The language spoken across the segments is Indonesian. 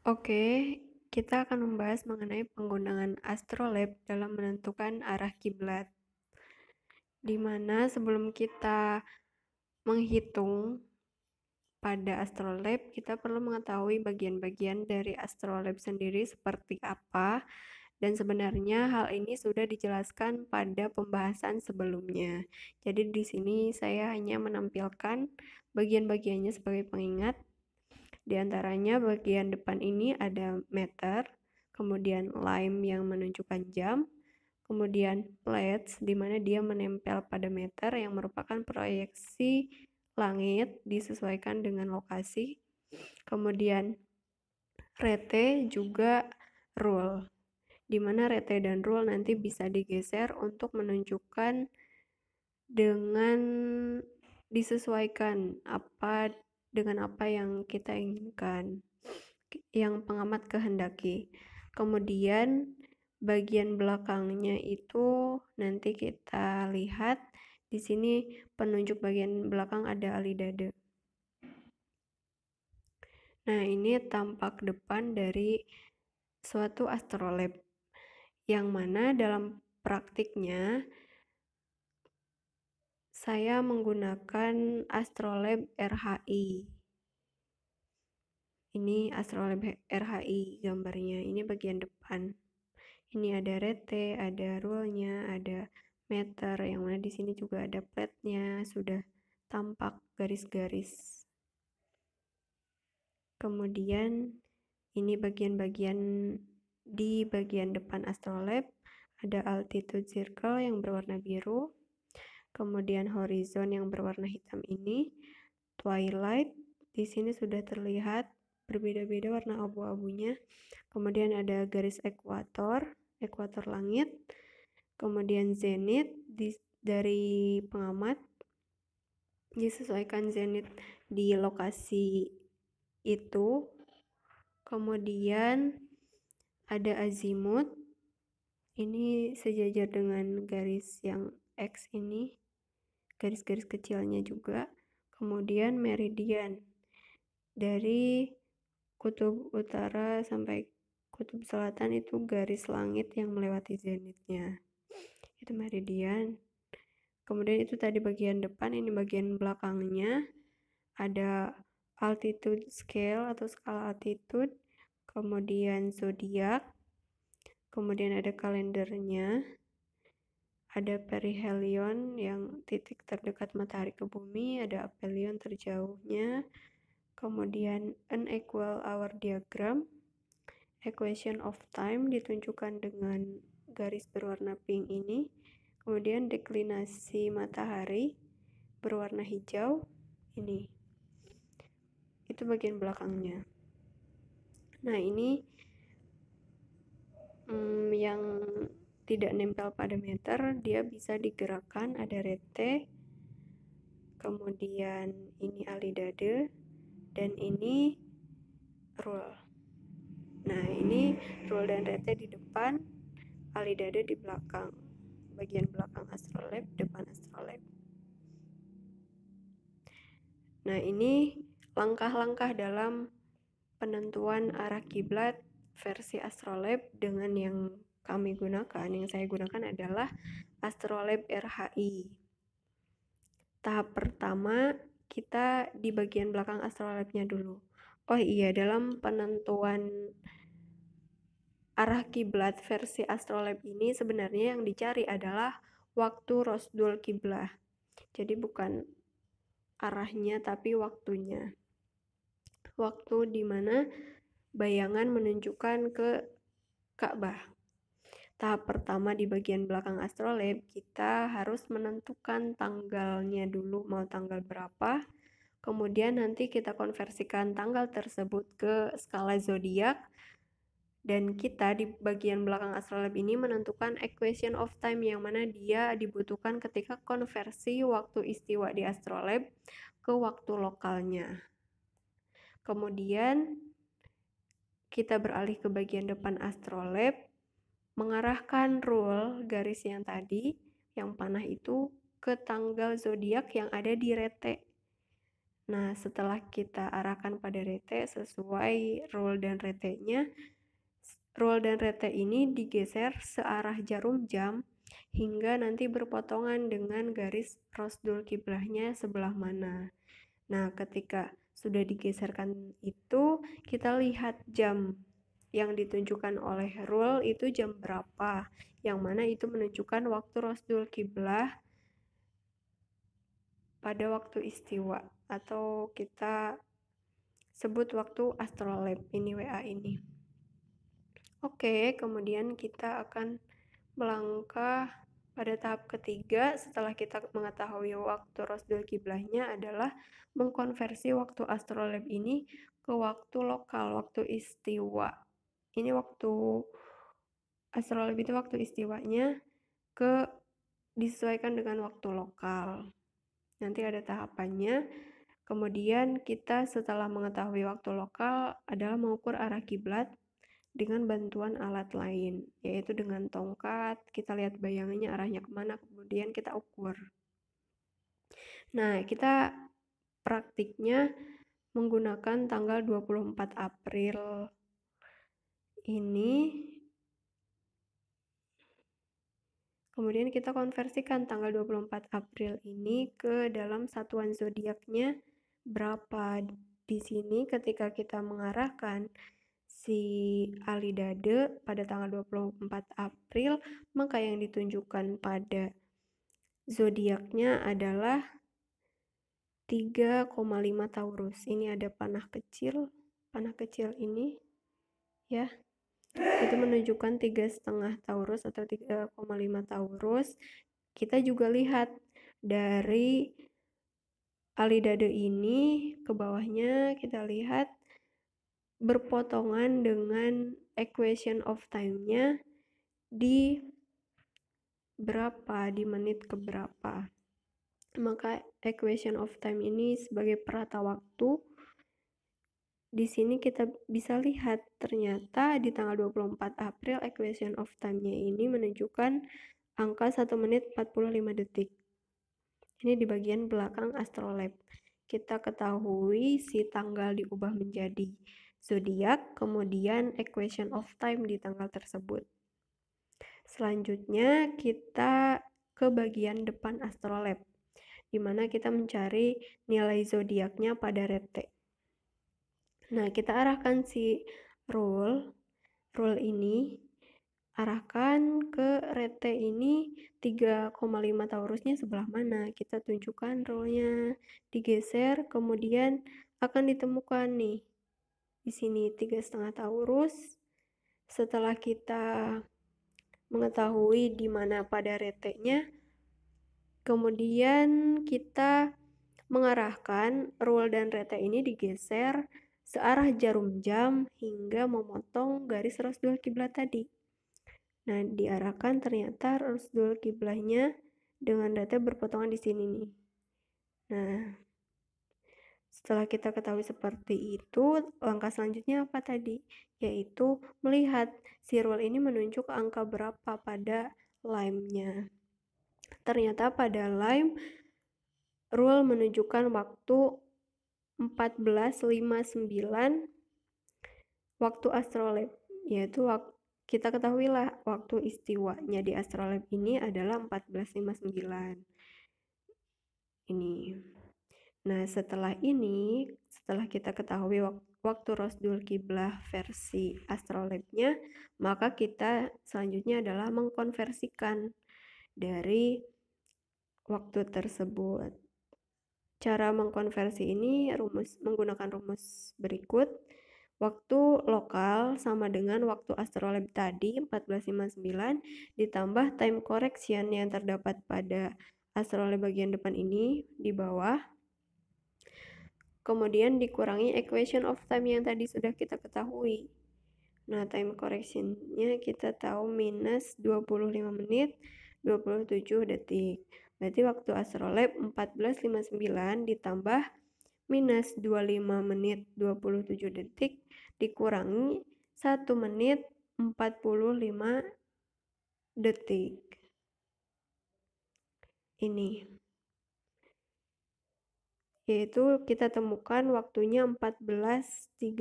Oke, kita akan membahas mengenai penggunaan astrolabe dalam menentukan arah kiblat. Di mana sebelum kita menghitung pada astrolabe, kita perlu mengetahui bagian-bagian dari astrolabe sendiri seperti apa, dan sebenarnya hal ini sudah dijelaskan pada pembahasan sebelumnya. Jadi di sini saya hanya menampilkan bagian-bagiannya sebagai pengingat. Di antaranya bagian depan ini ada meter, kemudian lime yang menunjukkan jam, kemudian plates di mana dia menempel pada meter yang merupakan proyeksi langit disesuaikan dengan lokasi, kemudian rete juga rule, di mana rete dan rule nanti bisa digeser untuk menunjukkan dengan disesuaikan dengan apa yang kita inginkan, yang pengamat kehendaki. Kemudian bagian belakangnya itu nanti kita lihat di sini penunjuk bagian belakang ada alidade. Nah, ini tampak depan dari suatu astrolabe yang mana dalam praktiknya saya menggunakan astrolabe RHI. Ini astrolabe RHI gambarnya, ini bagian depan. Ini ada rete, ada rule-nya, ada meter, yang mana di sini juga ada plate-nya, sudah tampak garis-garis. Kemudian ini bagian-bagian di bagian depan astrolabe, ada altitude circle yang berwarna biru, kemudian horizon yang berwarna hitam ini, twilight, di sini sudah terlihat berbeda-beda warna abu-abunya. Kemudian ada garis ekuator langit, kemudian zenith dari pengamat, disesuaikan zenith di lokasi itu. Kemudian ada azimut, ini sejajar dengan garis yang X ini, garis-garis kecilnya juga. Kemudian meridian, dari kutub utara sampai kutub selatan itu garis langit yang melewati zenithnya, itu meridian. Kemudian itu tadi bagian depan, ini bagian belakangnya ada altitude scale atau skala altitude, kemudian zodiak, kemudian ada kalendernya, ada perihelion yang titik terdekat matahari ke bumi, ada aphelion terjauhnya, kemudian unequal hour diagram, equation of time ditunjukkan dengan garis berwarna pink ini, kemudian deklinasi matahari berwarna hijau ini. Itu bagian belakangnya. Nah, ini yang tidak nempel pada meter, dia bisa digerakkan, ada rete, kemudian ini alidade, dan ini rule. Nah, ini rule dan rete di depan, alidade di belakang, bagian belakang astrolabe, depan astrolabe. Nah, ini langkah-langkah dalam penentuan arah kiblat versi astrolabe dengan yang kami gunakan, yang saya gunakan adalah astrolabe RHI. Tahap pertama, kita di bagian belakang astrolabe-nya dulu. Oh iya, dalam penentuan arah kiblat versi astrolabe ini sebenarnya yang dicari adalah waktu rosdul kiblah. Jadi bukan arahnya tapi waktunya. Waktu di mana bayangan menunjukkan ke Ka'bah. Tahap pertama di bagian belakang astrolabe, kita harus menentukan tanggalnya dulu, mau tanggal berapa. Kemudian nanti kita konversikan tanggal tersebut ke skala zodiak. Dan kita di bagian belakang astrolabe ini menentukan equation of time yang mana dia dibutuhkan ketika konversi waktu istiwa di astrolabe ke waktu lokalnya. Kemudian kita beralih ke bagian depan astrolabe, mengarahkan rule garis yang tadi, yang panah itu, ke tanggal zodiak yang ada di rete. Nah, setelah kita arahkan pada rete sesuai rule dan rete-nya, rule dan rete ini digeser searah jarum jam hingga nanti berpotongan dengan garis rosdul kiblahnya sebelah mana. Nah, ketika sudah digeserkan itu, kita lihat jam yang ditunjukkan oleh rule itu jam berapa, yang mana itu menunjukkan waktu rosdul kiblah pada waktu istiwa, atau kita sebut waktu astrolab ini, WA ini. Oke, kemudian kita akan melangkah pada tahap ketiga setelah kita mengetahui waktu rosdul kiblahnya adalah mengkonversi waktu astrolab ini ke waktu lokal, waktu istiwa. Ini waktu astrolab itu waktu istiwanya disesuaikan dengan waktu lokal. Nanti ada tahapannya. Kemudian kita setelah mengetahui waktu lokal adalah mengukur arah kiblat dengan bantuan alat lain, yaitu dengan tongkat. Kita lihat bayangannya arahnya kemana, kemudian kita ukur. Nah, kita praktiknya menggunakan tanggal 24 April ini. Kemudian kita konversikan tanggal 24 April ini ke dalam satuan zodiaknya berapa. Di sini ketika kita mengarahkan si Alidade pada tanggal 24 April, maka yang ditunjukkan pada zodiaknya adalah 3,5 Taurus. Ini ada panah kecil ini ya. Itu menunjukkan 3,5 Taurus atau 3,5 Taurus. Kita juga lihat dari Alidade ini ke bawahnya, kita lihat berpotongan dengan equation of time-nya di berapa, di menit ke berapa. Maka equation of time ini sebagai perata waktu. Di sini kita bisa lihat ternyata di tanggal 24 April equation of time-nya ini menunjukkan angka 1 menit 45 detik. Ini di bagian belakang astrolab. Kita ketahui si tanggal diubah menjadi zodiak, kemudian equation of time di tanggal tersebut. Selanjutnya kita ke bagian depan astrolab, di mana kita mencari nilai zodiaknya pada rete. Nah, kita arahkan si rule ini, arahkan ke rete ini 3,5 Taurusnya sebelah mana. Kita tunjukkan rule-nya, digeser, kemudian akan ditemukan nih. Di sini 3,5 Taurus. Setelah kita mengetahui di mana pada rete-nya, kemudian kita mengarahkan rule dan rete ini digeser searah jarum jam hingga memotong garis rosdul kiblat tadi. Nah, diarahkan ternyata rosdul kiblahnya dengan rete berpotongan di sini nih. Nah, setelah kita ketahui seperti itu, langkah selanjutnya apa tadi? Yaitu melihat si rule ini menunjuk angka berapa pada lime-nya. Ternyata pada lime, rule menunjukkan waktu 14.59 waktu astrolab, yaitu kita ketahuilah waktu istiwanya di astrolab ini adalah 14.59 ini. Nah, setelah kita ketahui waktu rosdul kiblah versi astrolabnya, maka kita selanjutnya adalah mengkonversikan dari waktu tersebut. Cara mengkonversi ini menggunakan rumus berikut. Waktu lokal sama dengan waktu astrolab tadi 14.59 ditambah time correction yang terdapat pada astrolab bagian depan ini di bawah. Kemudian dikurangi equation of time yang tadi sudah kita ketahui. Nah, time correction-nya kita tahu minus 25 menit 27 detik. Berarti waktu astrolab 14.59 ditambah minus 25 menit 27 detik dikurangi 1 menit 45 detik. Ini. yaitu kita temukan waktunya 14.35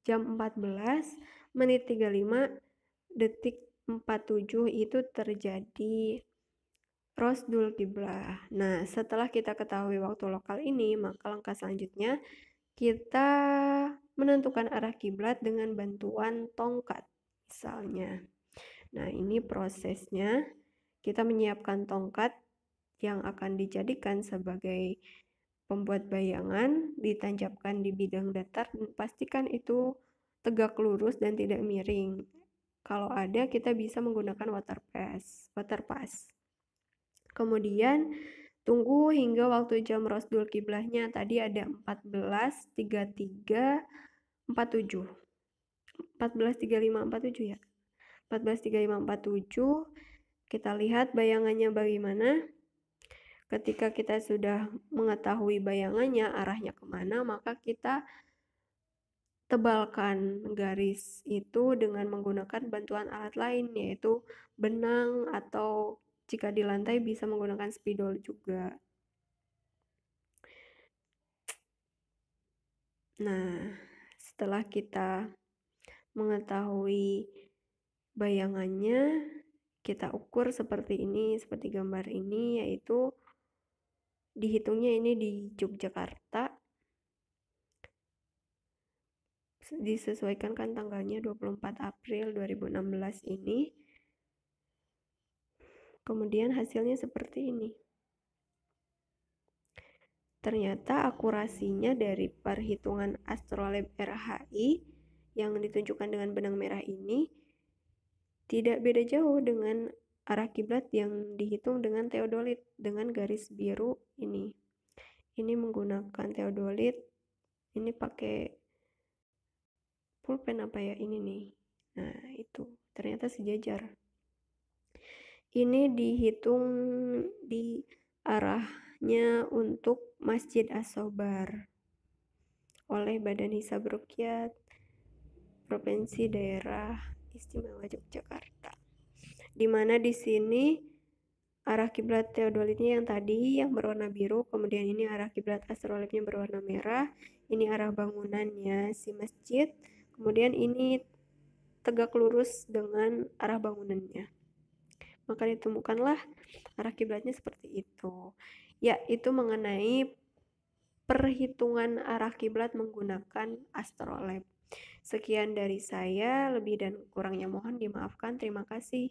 jam 14 menit 35 detik 47 itu terjadi Rosdul Qiblah. Nah, setelah kita ketahui waktu lokal ini, maka langkah selanjutnya kita menentukan arah kiblat dengan bantuan tongkat, misalnya. Nah, ini prosesnya. Kita menyiapkan tongkat yang akan dijadikan sebagai pembuat bayangan, ditancapkan di bidang datar, dan pastikan itu tegak lurus dan tidak miring. Kalau ada, kita bisa menggunakan water pass. Kemudian tunggu hingga waktu jam Rosdul Kiblahnya. Tadi ada 14.33 47. 14.35 47 ya. 14.35 47. Kita lihat bayangannya bagaimana. Ketika kita sudah mengetahui bayangannya arahnya kemana, maka kita tebalkan garis itu dengan menggunakan bantuan alat lain, yaitu benang, atau jika di lantai bisa menggunakan spidol juga. Nah, setelah kita mengetahui bayangannya, kita ukur seperti ini, seperti gambar ini, yaitu dihitungnya ini di Yogyakarta. Disesuaikan kan tanggalnya 24 April 2016 ini. Kemudian hasilnya seperti ini. Ternyata akurasinya dari perhitungan Astrolab RHI yang ditunjukkan dengan benang merah ini tidak beda jauh dengan arah kiblat yang dihitung dengan teodolit dengan garis biru ini. Ini menggunakan teodolit, ini pakai pulpen apa ya ini nih. Nah, itu ternyata sejajar. Ini dihitung di arahnya untuk Masjid As-Sobar oleh Badan Hisab Ruqyah Provinsi Daerah Istimewa Yogyakarta. Di mana di sini arah kiblat teodolitnya yang tadi yang berwarna biru, kemudian ini arah kiblat astrolabnya berwarna merah, ini arah bangunannya si masjid, kemudian ini tegak lurus dengan arah bangunannya. Maka ditemukanlah arah kiblatnya seperti itu. Ya, itu mengenai perhitungan arah kiblat menggunakan astrolab. Sekian dari saya, lebih dan kurangnya mohon dimaafkan. Terima kasih.